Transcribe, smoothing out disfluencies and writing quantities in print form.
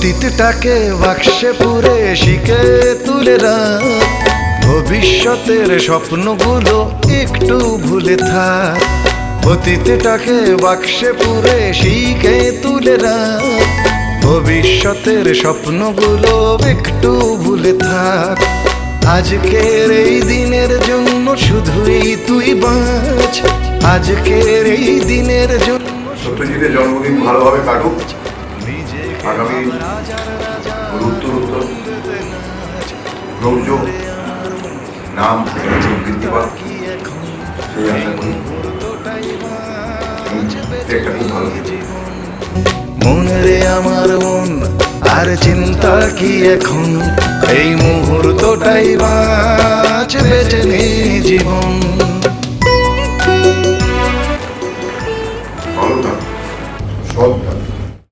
অতীতটাকে বাক্সে পুরে শিখে তুলে রাখ, ভবিষ্যতের স্বপ্নগুলো একটু ভুলে থাক। অতীতটাকে বাক্সে পুরে শিখে তুলে রাখ, ভবিষ্যতের স্বপ্নগুলো একটু ভুলে থাক। আজকের এই দিনের জন্য শুধুই তুই বাঁচ, আজকের এই দিনের জন্য। সত্যজিতের জন্মদিন ভালোভাবে কাটুক, আগামী উত্তর রৌদ্র নাম বৃদ্ধি পাক, সেই আশা করি। একটা খুব ভালো মন রে আমার মন, আর চিন্তা কি এখন, এই মুহূর্তটাই বাঁচ, বেঁচে নে জীবন। ভালো থাক, সৎ থাক।